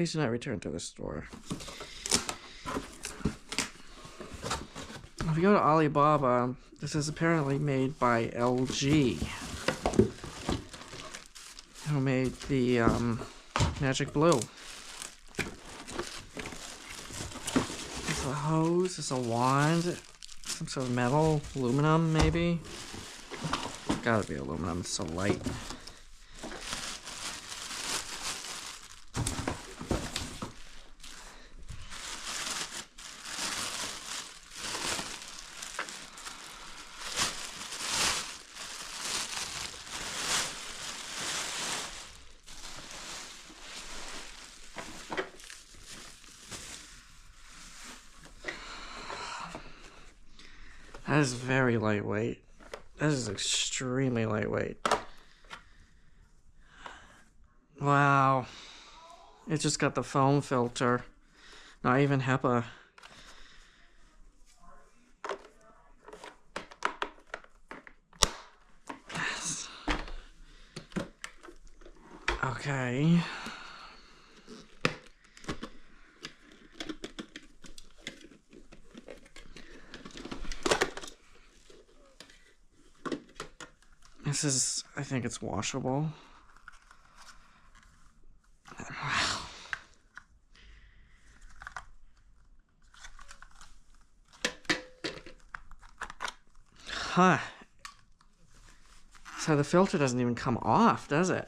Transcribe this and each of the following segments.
Please do not return to the store. If you go to Alibaba, this is apparently made by LG, who made the Magic Blue. It's a hose, it's a wand, some sort of metal, aluminum maybe. Gotta be aluminum, it's so light. That is very lightweight. That is extremely lightweight. Wow. It just got the foam filter. Not even HEPA. Yes. Okay. This is, I think it's washable. Wow. Huh. So the filter doesn't even come off, does it?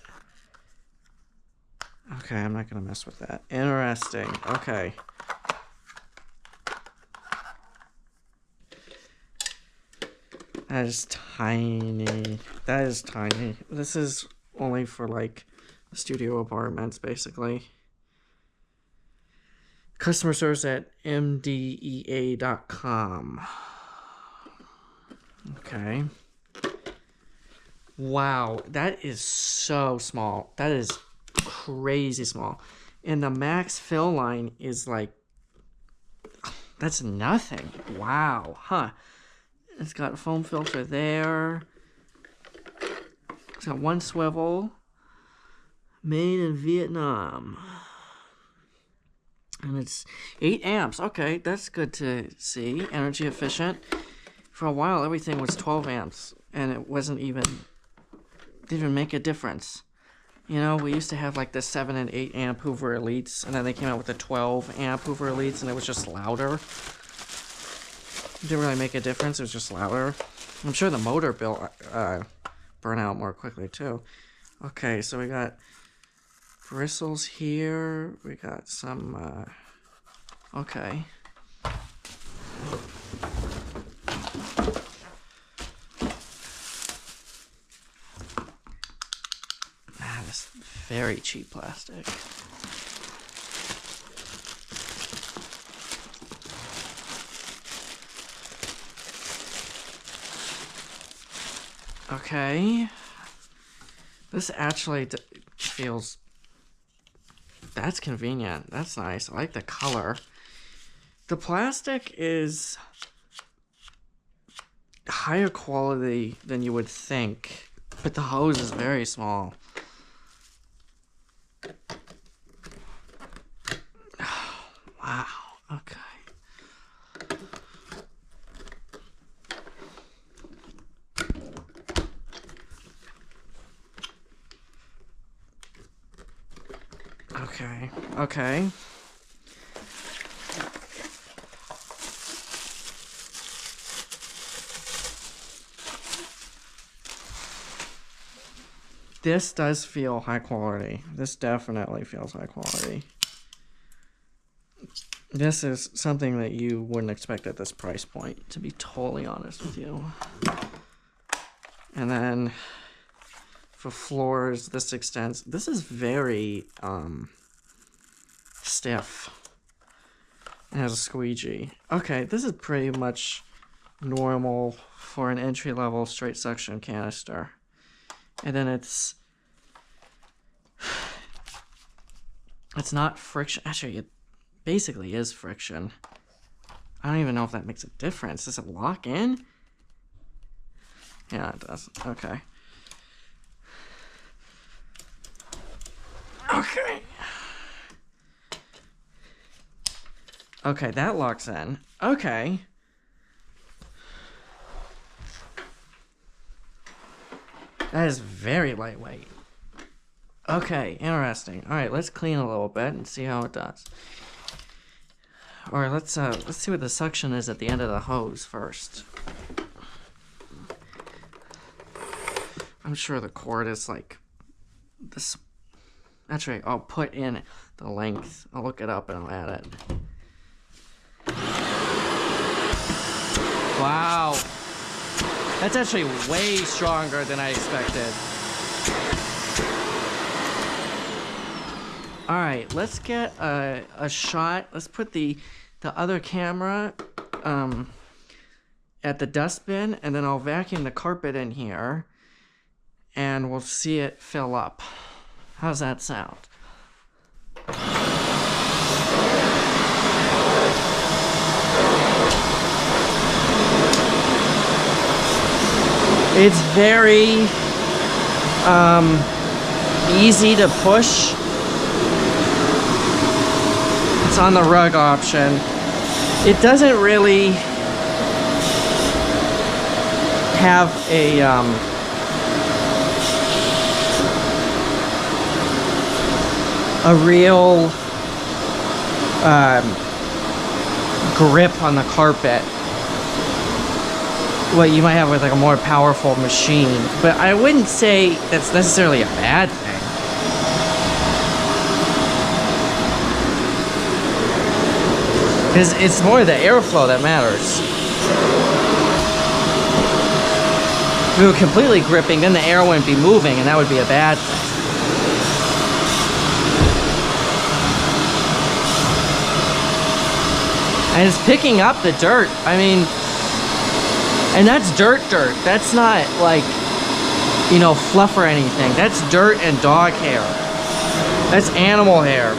Okay, I'm not gonna mess with that. Interesting. Okay. That is tiny. That is tiny. This is only for like studio apartments, basically. Customer service at mdea.com. Okay. Wow, that is so small. That is crazy small. And the max fill line is like, that's nothing. Wow, huh. It's got a foam filter there. It's got one swivel. Made in Vietnam. And it's 8 amps. Okay, that's good to see. Energy efficient. For a while, everything was 12 amps. And it wasn't even... didn't even make a difference. You know, we used to have like the 7 and 8 amp Hoover Elites. And then they came out with the 12 amp Hoover Elites. And it was just louder. It didn't really make a difference. It was just louder. I'm sure the motor bill burn out more quickly too. Okay, so we got bristles here. We got some. Okay. That is very cheap plastic. Okay, this actually feels, that's convenient. That's nice. I like the color. The plastic is higher quality than you would think, but the hose is very small. Wow, okay. Okay, okay. This does feel high quality. This definitely feels high quality. This is something that you wouldn't expect at this price point, to be totally honest with you. And then for floors, this extends. This is very stiff. It has a squeegee. Okay, this is pretty much normal for an entry-level straight suction canister. And then it's not friction. Actually, it basically is friction. I don't even know if that makes a difference. Does it lock in? Yeah, it does. Okay. Okay. Okay, that locks in. Okay. That is very lightweight. Okay, interesting. All right, let's clean a little bit and see how it does. Or let's see what the suction is at the end of the hose first. I'm sure the cord is like this. That's right. I'll put in the length. I'll look it up and I'll add it. Wow. That's actually way stronger than I expected. All right, let's get a shot. Let's put the other camera at the dustbin, and then I'll vacuum the carpet in here, and we'll see it fill up. How's that sound? It's very easy to push. It's on the rug option. It doesn't really have a real grip on the carpet, what you might have with like a more powerful machine. But I wouldn't say that's necessarily a bad thing. Because it's more the airflow that matters. If we were completely gripping, then the air wouldn't be moving, and that would be a bad thing. And it's picking up the dirt. I mean, and that's dirt. That's not like, you know, fluff or anything. That's dirt and dog hair. That's animal hair.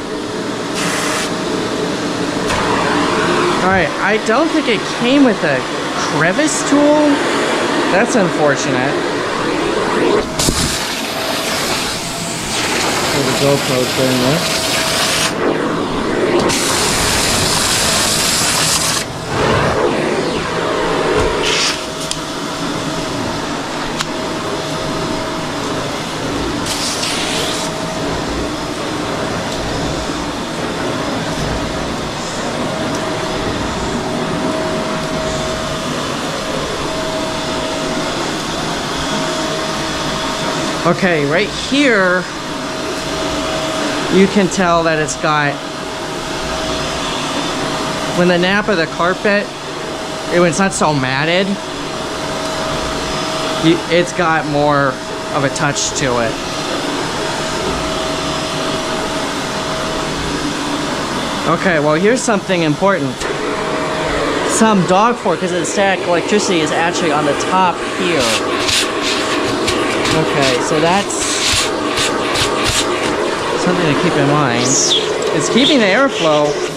Alright, I don't think it came with a crevice tool. That's unfortunate. So the GoPro's doing this. Okay, right here, you can tell that it's got, when the nap of the carpet, when it's not so matted, it's got more of a touch to it. Okay, well here's something important. Some dog fork, because the static electricity is actually on the top here. Okay, so that's something to keep in mind. It's keeping the airflow.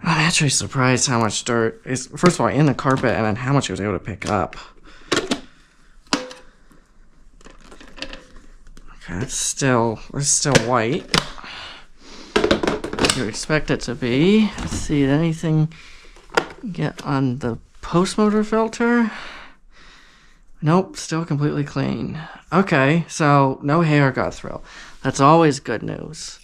I'm actually surprised how much dirt is, first of all, in the carpet, and then how much it was able to pick up. Okay, it's still white. You expect it to be. Let's see, did anything get on the post motor filter? Nope, still completely clean. Okay, so no hair got through. That's always good news.